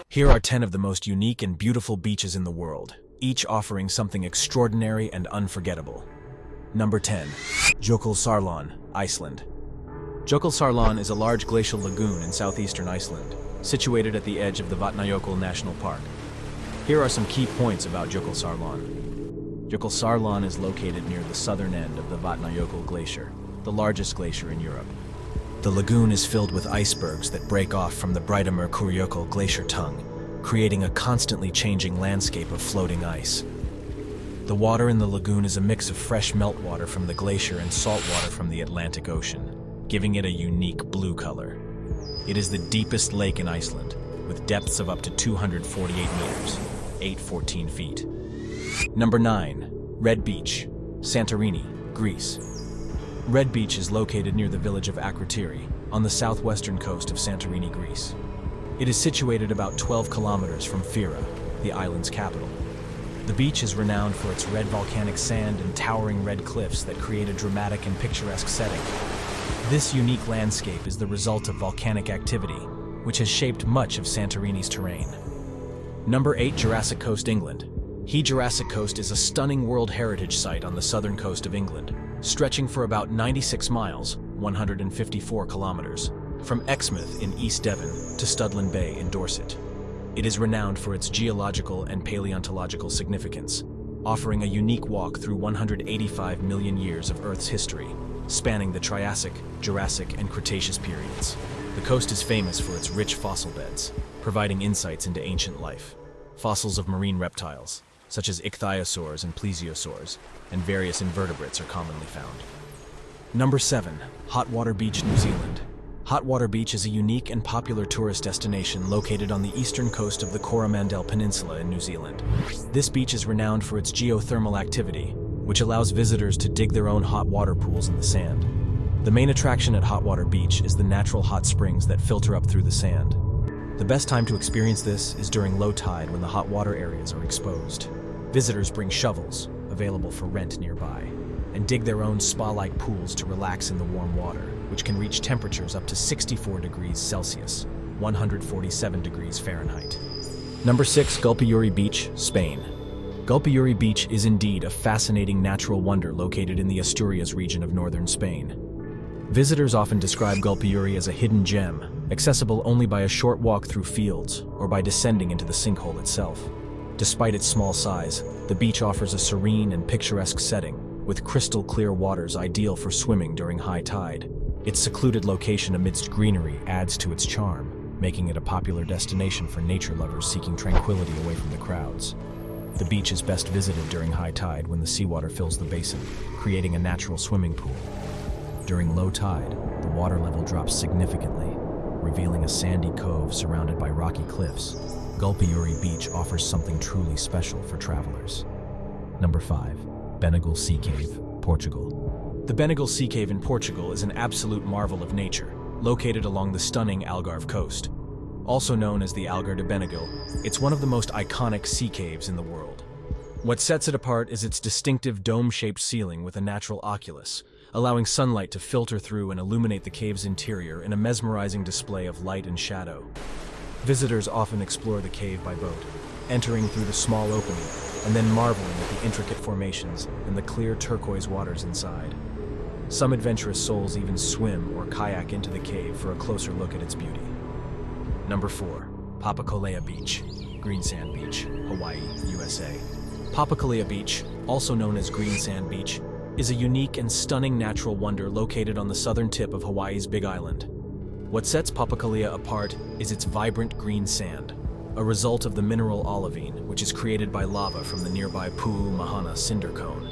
Here are 10 of the most unique and beautiful beaches in the world, each offering something extraordinary and unforgettable. Number 10. Jökulsárlón, Iceland. Jökulsárlón is a large glacial lagoon in southeastern Iceland, situated at the edge of the Vatnajökull National Park. Here are some key points about Jökulsárlón. Jökulsárlón is located near the southern end of the Vatnajökull Glacier, the largest glacier in Europe. The lagoon is filled with icebergs that break off from the Breiðamerkurjökull glacier tongue, creating a constantly changing landscape of floating ice. The water in the lagoon is a mix of fresh meltwater from the glacier and salt water from the Atlantic Ocean, giving it a unique blue color. It is the deepest lake in Iceland, with depths of up to 248 meters, 814 feet. Number 9. Red Beach, Santorini, Greece. Red Beach is located near the village of Akrotiri, on the southwestern coast of Santorini, Greece. It is situated about 12 kilometers from Fira, the island's capital. The beach is renowned for its red volcanic sand and towering red cliffs that create a dramatic and picturesque setting. This unique landscape is the result of volcanic activity, which has shaped much of Santorini's terrain. Number 8. Jurassic Coast, England. Jurassic Coast is a stunning World Heritage Site on the southern coast of England, stretching for about 96 miles, 154 kilometers, from Exmouth in East Devon to Studland Bay in Dorset. It is renowned for its geological and paleontological significance, offering a unique walk through 185 million years of Earth's history, spanning the Triassic, Jurassic, and Cretaceous periods. The coast is famous for its rich fossil beds, providing insights into ancient life. Fossils of marine reptiles, such as ichthyosaurs and plesiosaurs, and various invertebrates are commonly found. Number 7. Hotwater Beach, New Zealand. Hotwater Beach is a unique and popular tourist destination located on the eastern coast of the Coromandel Peninsula in New Zealand. This beach is renowned for its geothermal activity, which allows visitors to dig their own hot water pools in the sand. The main attraction at Hotwater Beach is the natural hot springs that filter up through the sand. The best time to experience this is during low tide when the hot water areas are exposed. Visitors bring shovels, available for rent nearby, and dig their own spa-like pools to relax in the warm water, which can reach temperatures up to 64 degrees Celsius, 147 degrees Fahrenheit. Number 6. Gulpiyuri Beach, Spain. Gulpiyuri Beach is indeed a fascinating natural wonder located in the Asturias region of northern Spain. Visitors often describe Gulpiyuri as a hidden gem, accessible only by a short walk through fields or by descending into the sinkhole itself. Despite its small size, the beach offers a serene and picturesque setting, with crystal clear waters ideal for swimming during high tide. Its secluded location amidst greenery adds to its charm, making it a popular destination for nature lovers seeking tranquility away from the crowds. The beach is best visited during high tide when the seawater fills the basin, creating a natural swimming pool. During low tide, the water level drops significantly, revealing a sandy cove surrounded by rocky cliffs. Gulpiyuri Beach offers something truly special for travelers. Number 5. Benegal Sea Cave, Portugal. The Benegal Sea Cave in Portugal is an absolute marvel of nature, located along the stunning Algarve coast. Also known as the Algar de Benegal, it's one of the most iconic sea caves in the world. What sets it apart is its distinctive dome-shaped ceiling with a natural oculus, allowing sunlight to filter through and illuminate the cave's interior in a mesmerizing display of light and shadow. Visitors often explore the cave by boat, entering through the small opening and then marveling at the intricate formations and the clear turquoise waters inside. Some adventurous souls even swim or kayak into the cave for a closer look at its beauty. Number 4. Papakolea Beach, Greensand Beach, Hawaii, USA. Papakolea Beach, also known as Greensand Beach, is a unique and stunning natural wonder located on the southern tip of Hawaii's Big Island. What sets Papakolea apart is its vibrant green sand, a result of the mineral olivine, which is created by lava from the nearby Pu'u-Mahana cinder cone.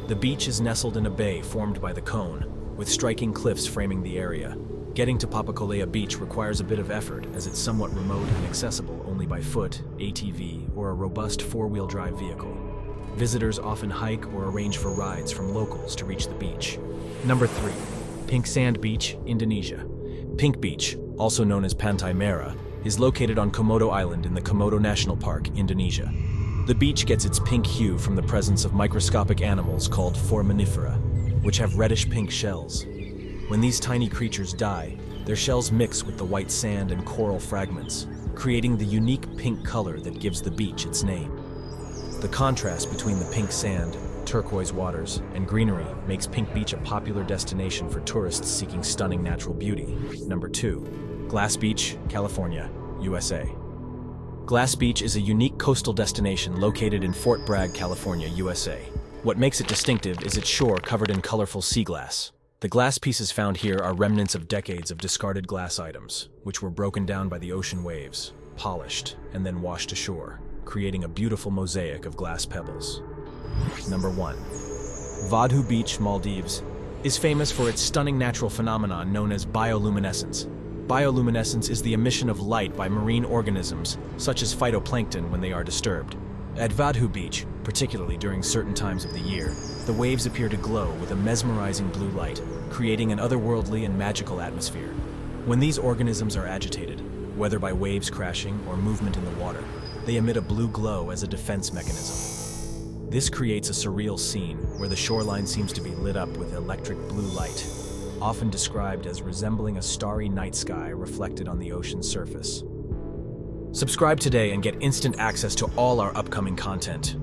The beach is nestled in a bay formed by the cone, with striking cliffs framing the area. Getting to Papakolea Beach requires a bit of effort, as it's somewhat remote and accessible only by foot, ATV, or a robust four-wheel drive vehicle. Visitors often hike or arrange for rides from locals to reach the beach. Number 3. Pink Sand Beach, Indonesia. Pink Beach, also known as Pantai Merah, is located on Komodo Island in the Komodo National Park, Indonesia. The beach gets its pink hue from the presence of microscopic animals called foraminifera, which have reddish pink shells. When these tiny creatures die, their shells mix with the white sand and coral fragments, creating the unique pink color that gives the beach its name. The contrast between the pink sand, turquoise waters, and greenery makes Pink Beach a popular destination for tourists seeking stunning natural beauty. Number 2. Glass Beach, California, USA. Glass Beach is a unique coastal destination located in Fort Bragg, California, USA. What makes it distinctive is its shore covered in colorful sea glass. The glass pieces found here are remnants of decades of discarded glass items, which were broken down by the ocean waves, polished, and then washed ashore, creating a beautiful mosaic of glass pebbles. Number 1. Vadhu Beach, Maldives, is famous for its stunning natural phenomenon known as bioluminescence. Bioluminescence is the emission of light by marine organisms, such as phytoplankton, when they are disturbed. At Vadhu Beach, particularly during certain times of the year, the waves appear to glow with a mesmerizing blue light, creating an otherworldly and magical atmosphere. When these organisms are agitated, whether by waves crashing or movement in the water, they emit a blue glow as a defense mechanism. This creates a surreal scene where the shoreline seems to be lit up with electric blue light, often described as resembling a starry night sky reflected on the ocean's surface. Subscribe today and get instant access to all our upcoming content.